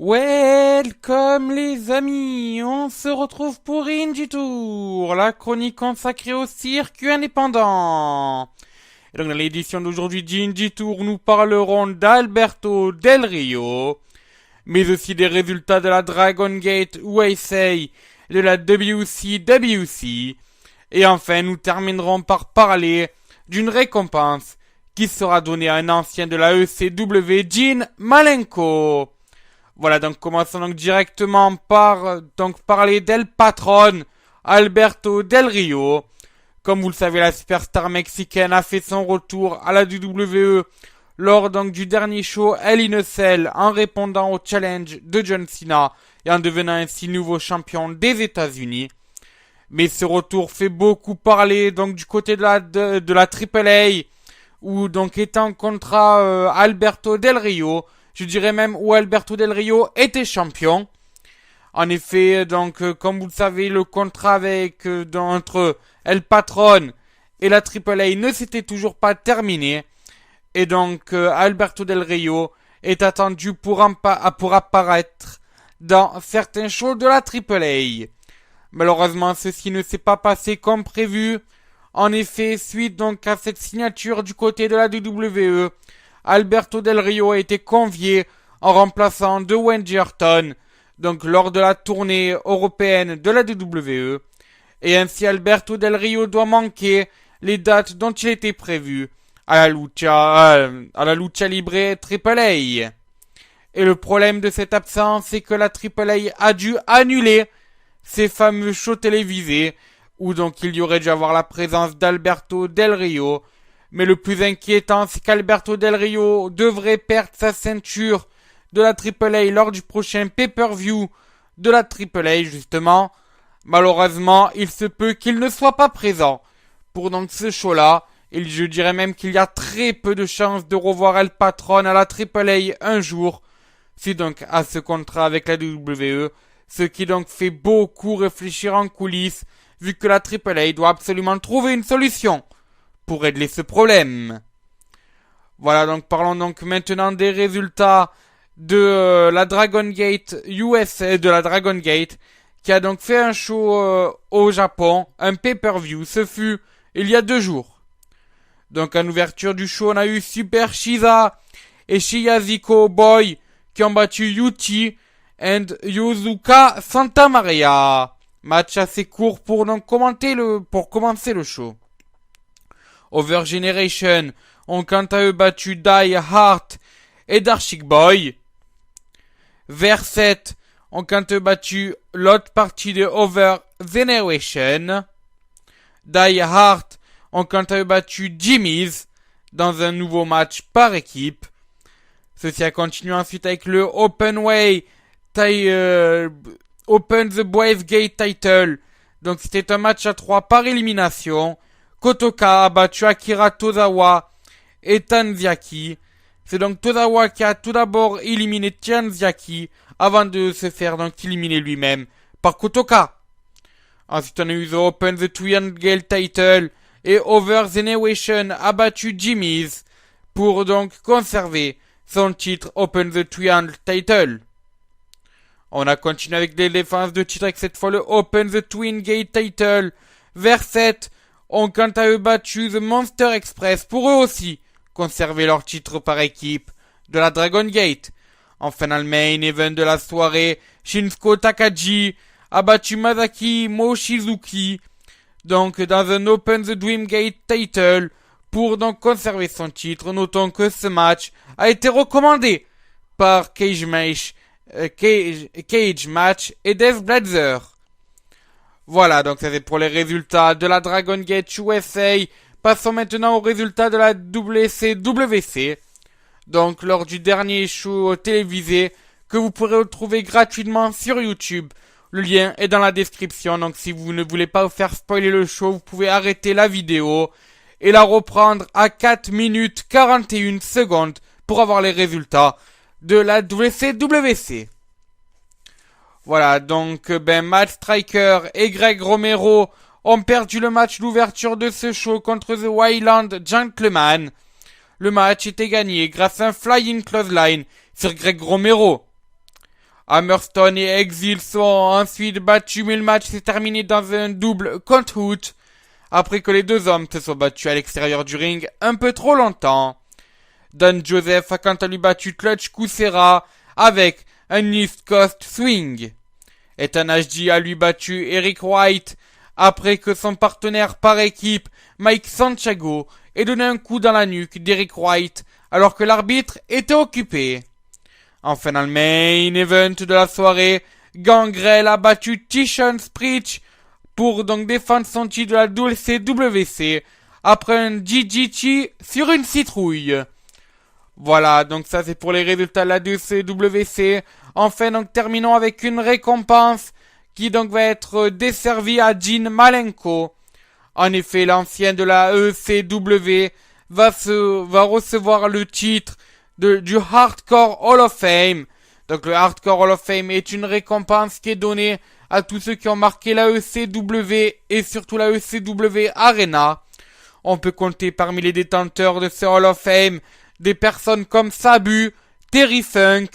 Welcome les amis, on se retrouve pour Indie Tour, la chronique consacrée au circuit indépendant. Et donc dans l'édition d'aujourd'hui d'Indie Tour, nous parlerons d'Alberto Del Rio, mais aussi des résultats de la Dragon Gate USA, de la WCWC, et enfin nous terminerons par parler d'une récompense qui sera donnée à un ancien de la ECW, Dean Malenko. Voilà, donc commençons donc directement par parler d'El Patron, Alberto Del Rio. Comme vous le savez, la superstar mexicaine a fait son retour à la WWE lors donc du dernier show Hell in a Cell en répondant au challenge de John Cena et en devenant ainsi nouveau champion des États-Unis. Mais ce retour fait beaucoup parler donc du côté de la AAA où donc est en contrat Alberto Del Rio. Je dirais même où Alberto Del Rio était champion. En effet, donc, comme vous le savez, le contrat entre El Patron et la AAA ne s'était toujours pas terminé. Et donc, Alberto Del Rio est attendu pour apparaître dans certains shows de la AAA. Malheureusement, ceci ne s'est pas passé comme prévu. En effet, suite donc à cette signature du côté de la WWE, Alberto Del Rio a été convié en remplaçant Dwayne Orton, donc lors de la tournée européenne de la WWE, et ainsi Alberto Del Rio doit manquer les dates dont il était prévu à la Lucha Libre AAA. Et le problème de cette absence, c'est que la AAA a dû annuler ces fameux shows télévisés, où donc il y aurait dû avoir la présence d'Alberto Del Rio. Mais le plus inquiétant, c'est qu'Alberto Del Rio devrait perdre sa ceinture de la AAA lors du prochain pay-per-view de la AAA, justement. Malheureusement, il se peut qu'il ne soit pas présent pour donc ce show-là. Et je dirais même qu'il y a très peu de chances de revoir El Patron à la AAA un jour, suite donc à ce contrat avec la WWE. Ce qui donc fait beaucoup réfléchir en coulisses, vu que la AAA doit absolument trouver une solution pour régler ce problème. Voilà, donc parlons donc maintenant des résultats de la Dragon Gate USA, de la Dragon Gate, qui a donc fait un show au Japon, un pay-per-view. Ce fut il y a 2 jours. Donc en ouverture du show, on a eu Super Shiza et Shiyaziko Boy qui ont battu Yuti and Yuzuka Santa Maria. Match assez court pour donc commencer le show. Over Generation ont quant à eux battu Die Hard et Darshik Boy. Verset ont quant à eux battu l'autre partie de Over Generation. Die Hard ont quant à eux battu Jimmy's dans un nouveau match par équipe. Ceci a continué ensuite avec le Open the Boys Gate Title. Donc c'était un match à 3 par élimination. Kotoka a battu Akira Tozawa et Tanziaki. C'est donc Tozawa qui a tout d'abord éliminé Tanziaki avant de se faire donc éliminer lui-même par Kotoka. Ensuite on a eu The Open the Triangle Title et Over Generation a battu Jimmy's pour donc conserver son titre Open the Triangle Title. On a continué avec des défenses de titre avec cette fois le Open the Twin Gate Title. Verset ont quant à eux battu The Monster Express pour eux aussi conserver leur titre par équipe de la Dragon Gate. Enfin dans le main event de la soirée, Shinsuko Takagi a battu Masaki Mochizuki donc dans un Open the Dream Gate Title pour donc conserver son titre. Notons que ce match a été recommandé par Cage Match et Dave Blazer. Voilà, donc ça c'est pour les résultats de la Dragon Gate USA. Passons maintenant aux résultats de la WCWC. Donc lors du dernier show télévisé que vous pourrez retrouver gratuitement sur YouTube. Le lien est dans la description, donc si vous ne voulez pas vous faire spoiler le show, vous pouvez arrêter la vidéo et la reprendre à 4 minutes 41 secondes pour avoir les résultats de la WCWC. Voilà, donc Matt Striker et Greg Romero ont perdu le match d'ouverture de ce show contre The Wayland Gentleman. Le match était gagné grâce à un flying clothesline sur Greg Romero. Hammerstone et Exil sont ensuite battus, mais le match s'est terminé dans un double count-out, après que les deux hommes se soient battus à l'extérieur du ring un peu trop longtemps. Don Joseph a quant à lui battu Clutch Kucera avec un East Coast Swing. Ethan HD a lui battu Eric White après que son partenaire par équipe, Mike Santiago, ait donné un coup dans la nuque d'Eric White alors que l'arbitre était occupé. Enfin, dans le main event de la soirée, Gangrel a battu Tishon Sprich pour donc défendre son titre de la WCWC après un DDT sur une citrouille. Voilà, donc ça c'est pour les résultats de la WCWC. Enfin, donc terminons avec une récompense qui donc va être desservie à Dean Malenko. En effet, l'ancien de la ECW va recevoir le titre du Hardcore Hall of Fame. Donc le Hardcore Hall of Fame est une récompense qui est donnée à tous ceux qui ont marqué la ECW et surtout la ECW Arena. On peut compter parmi les détenteurs de ce Hall of Fame des personnes comme Sabu, Terry Funk,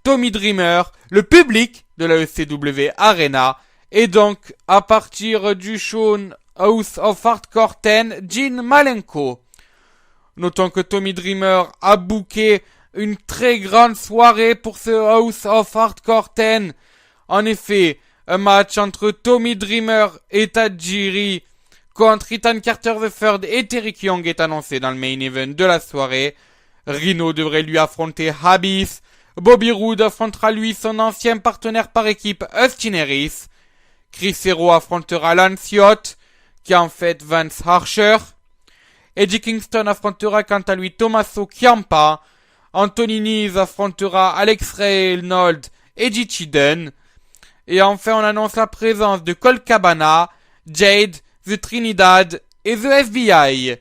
Tommy Dreamer, le public de la ECW Arena, et donc, à partir du show House of Hardcore 10, Dean Malenko. Notons que Tommy Dreamer a booké une très grande soirée pour ce House of Hardcore 10. En effet, un match entre Tommy Dreamer et Tajiri contre Ethan Carter III et Terry Young est annoncé dans le main event de la soirée. Rhino devrait lui affronter Abyss. Bobby Roode affrontera lui son ancien partenaire par équipe Austin Harris. Chris Hero affrontera Lance Yacht, qui est en fait Vance Archer. Eddie Kingston affrontera quant à lui Tommaso Ciampa. Anthony Nese affrontera Alex Reynolds et G. Dunn. Et enfin, on annonce la présence de Colt Cabana, Jade, The Trinidad et The FBI.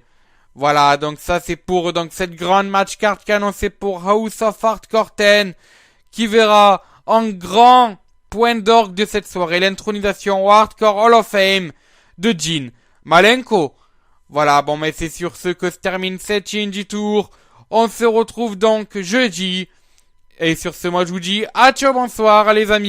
Voilà, donc ça c'est pour donc cette grande match card qui est annoncée pour House of Hardcore 10, qui verra en grand point d'orgue de cette soirée l'intronisation au Hardcore Hall of Fame de Dean Malenko. Voilà, bon, mais c'est sur ce que se termine cette Indie Tour. On se retrouve donc jeudi. Et sur ce, moi je vous dis à ciao, bonsoir les amis.